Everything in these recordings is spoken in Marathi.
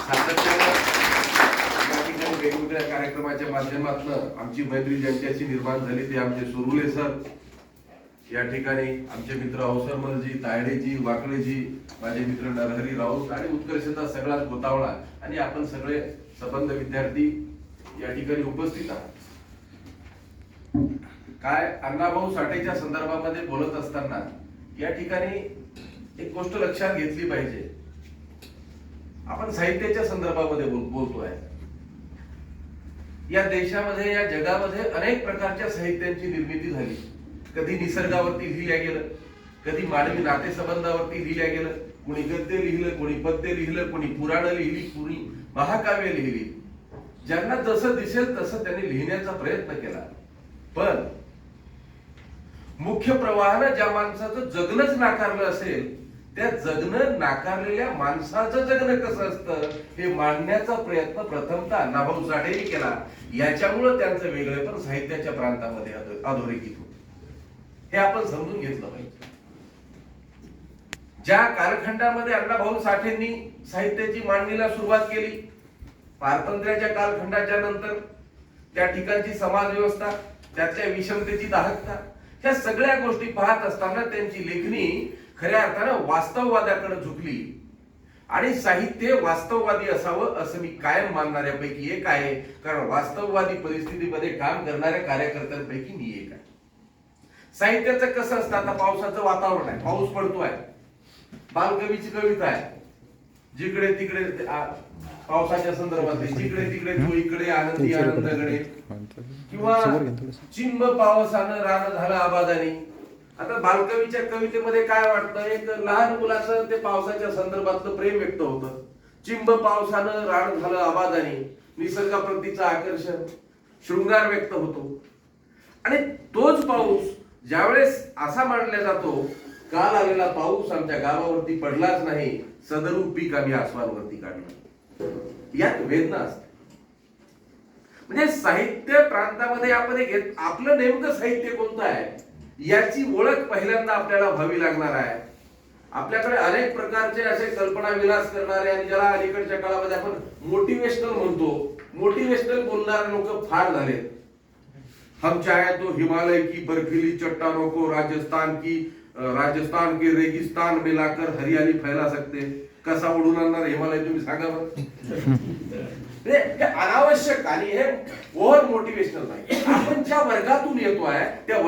सातत्यानं या ठिकाणी वेगवेगळ्या कार्यक्रमाच्या माध्यमातून आमची मैत्री ज्यांच्याशी निर्माण झाली ते आमचे सुरुले सर, या ठिकाणी आमचे मित्र अवसरमलजी, तायडेजी, वाकळेजी, माझे मित्र नरहरी राऊत आणि उत्कर्षता सगळ्यात गोतावळा आणि आपण सगळे संबंध विद्यार्थी या ठिकाणी उपस्थित आहात. काय अण्णाभाऊ साठेच्या संदर्भामध्ये बोलत असताना या ठिकाणी एक गोष्ट लक्षात घेतली पाहिजे. आपण साहित्याच्या संदर्भामध्ये बोलतोय. या देशामध्ये, या जगामध्ये अनेक प्रकारच्या साहित्यांची निर्मिती झाली. कधी निसर्गावरती लिहिल्या गेलं, कधी मानवी नातेसंबंधावरती लिहिल्या गेलं, कोणी गद्य लिहिलं, कोणी पद्य लिहिलं, कोणी पुराणं लिहिली, कोणी महाकाव्य लिहिली. ज्यांना जसं दिसेल तसं त्यांनी लिहिण्याचा प्रयत्न केला. पण मुख्य प्रवाहानं ज्या माणसाचं जगणंच नाकारलं असेल, त्या जगणं नाकारलेल्या माणसाचं जगणं कसं असतं हे मांडण्याचा प्रयत्न प्रथमतः अण्णाभाऊ साठेंनी केला. याच्यामुळे त्यांचं वेगळेपण साहित्याच्या प्रांतामध्ये अधोरेखित होतं. हे आपण समजून घेतलं पाहिजे. ज्या कालखंडामध्ये अण्णाभाऊ साठेंनी साहित्याची मांडणीला सुरुवात केली, पारतंत्र्याच्या कालखंडाच्या नंतर त्या ठिकाणची समाज व्यवस्था, त्यातल्या विषमतेची दाहकता, ह्या सगळ्या गोष्टी पाहत असताना त्यांची लेखणी खऱ्या अर्थानं वास्तववादाकडे झुकली. आणि साहित्य वास्तववादी असावं असं मी कायम मानणाऱ्यापैकी एक आहे. कारण वास्तववादी परिस्थितीमध्ये काम करणाऱ्या कार्यकर्त्यांपैकी मी एक आहे. साहित्याचं कसं असतं, आता पावसाचं वातावरण आहे, पाऊस पडतोय, बालकवीची कविता आहे, जिकडे तिकडे पावसाच्या संदर्भात, जिकडे तिकडे तो इकडे आनंदी आनंदगडे, किंवा चिंब पावसानं रान झालं आबादानी. आता बालकवीच्या कवितेमध्ये काय वाटतं, एक लहान मुलाचं ते पावसाच्या संदर्भातलं प्रेम व्यक्त होतं. चिंब पावसानं रान झालं आबादानी, निसर्गाप्रतीचं आकर्षण, शृंगार व्यक्त होतो. आणि तोच पाऊस ज्यावेळेस असा मानला जातो, काल आलेला पाऊस आमच्या गावावरती पडलाच नाही, सदरू पीक आम्ही आसमानवरती काढलं. यात वेदना असते. म्हणजे साहित्य प्रांतामध्ये आपण आपलं नेमकं साहित्य कोणतं आहे याची ओळख पहिल्यांदा आपल्याला व्हावी लागणार आहे. आपल्याकडे अनेक प्रकारचे असे कल्पना विलास करणारे आणि ज्याला अलीकडच्या काळामध्ये आपण मोटिवेशनल म्हणतो, मोटिवेशनल बोलणारे लोक फार झालेत. हम चाहे तो हिमालय की बर्फीली चट्टानों को राजस्थान के रेगिस्तान में लाकर हरियाली फैला सकते. कसा उडून आणणार हिमालय तुम्ही सांगा बरं. हे अनावश्यक आणि हे ओव्हर मोटिवेशनल नाही. आपण ज्या वर्गातून येतोय त्या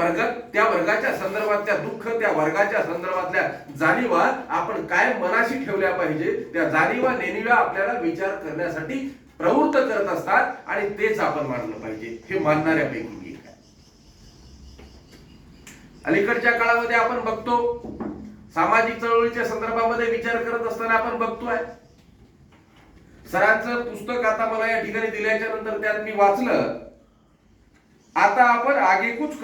वर्गाच्या संदर्भातल्या दुःख, त्या वर्गाच्या संदर्भातल्या जाणीवा आपण काय मनाशी ठेवल्या पाहिजे. त्या जाणीवा नेणिव्या आपल्याला विचार करण्यासाठी प्रवृत्त करत असतात आणि तेच आपण मानलं पाहिजे. हे मानणाऱ्यापैकी मी एक आहे. अलीकडच्या काळामध्ये आपण बघतो, सामाजिक चळवळीच्या संदर्भामध्ये विचार करत असताना आपण बघतोय, सरांचं पुस्तक आता मला या ठिकाणी दिल्याच्या नंतर त्यात मी वाचलं, आता आपण आगेकूच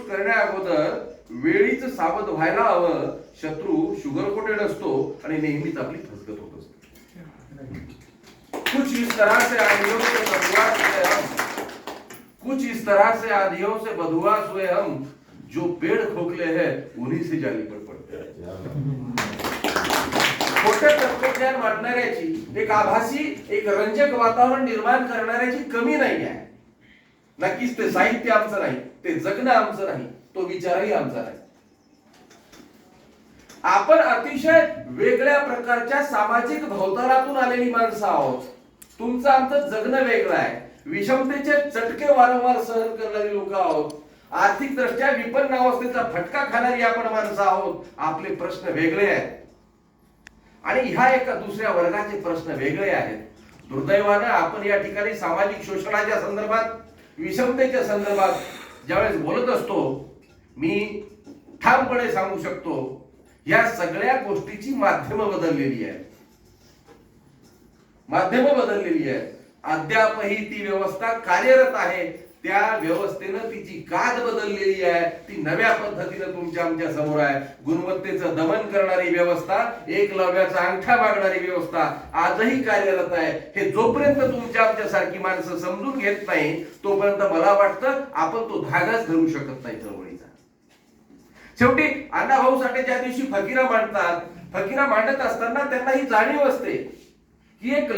करण्याअगोदर वेळीच सावध व्हायला हवं. शत्रू शुगर कोटेड असतो आणि नेहमीच आपली फसगत होत असते. कुछ इस तरह से आंधियों से बदुआस हुए हम, जो पेड़ खोखले हैं उन्हीं से जाली पर पड़ते हैं. खोटे तत्वज्ञान वाटणाऱ्याची, एक आभासी, एक रंजक वातावरण निर्माण करणाऱ्याची कमी नाही आहे. नक्कीच ते साहित्य आमचं नाही, ते जगणं आमचं नाही, तो विचारही आमचा नाही. आपण अतिशय वेगळ्या प्रकारच्या सामाजिक भवतालातून आलेली माणसं आहोत. तुमचं आमचं जगणं वेगळं आहे. विषमतेचे चटके वारंवार सहन करणारी लोक आहोत. आर्थिक दृष्ट्या विपन्न अवस्थेचा फटका खाणारी आपण माणसं आहोत. आपले प्रश्न वेगळे आहेत आणि ह्या एका दुसऱ्या वर्गाचे प्रश्न वेगळे आहेत. दुर्दैवानं आपण या ठिकाणी सामाजिक शोषणाच्या संदर्भात, विषमतेच्या संदर्भात ज्यावेळेस बोलत असतो, मी ठामपणे सांगू शकतो, या सगळ्या गोष्टीची माध्यमं बदललेली आहेत. अद्यापही ती व्यवस्था कार्यरत आहे. त्या व्यवस्थेनं तिची गाद बदललेली आहे. ती नव्या पद्धतीनं तुमच्या आमच्या समोर आहे. गुणवत्तेचं दमन करणारी व्यवस्था, एकलव्याचा अंगठा मागणारी व्यवस्था आजही कार्यरत आहे. हे जोपर्यंत तुमच्या आमच्या सारखी माणसं समजून घेत नाही, तोपर्यंत मला वाटतं आपण तो धागाच धरू शकत नाही चळवळीचा. शेवटी अण्णाभाऊ साठे ज्या दिवशी फकीरा मांडतात फकीरा मांडत असताना त्यांना ही जाणीव असते की एक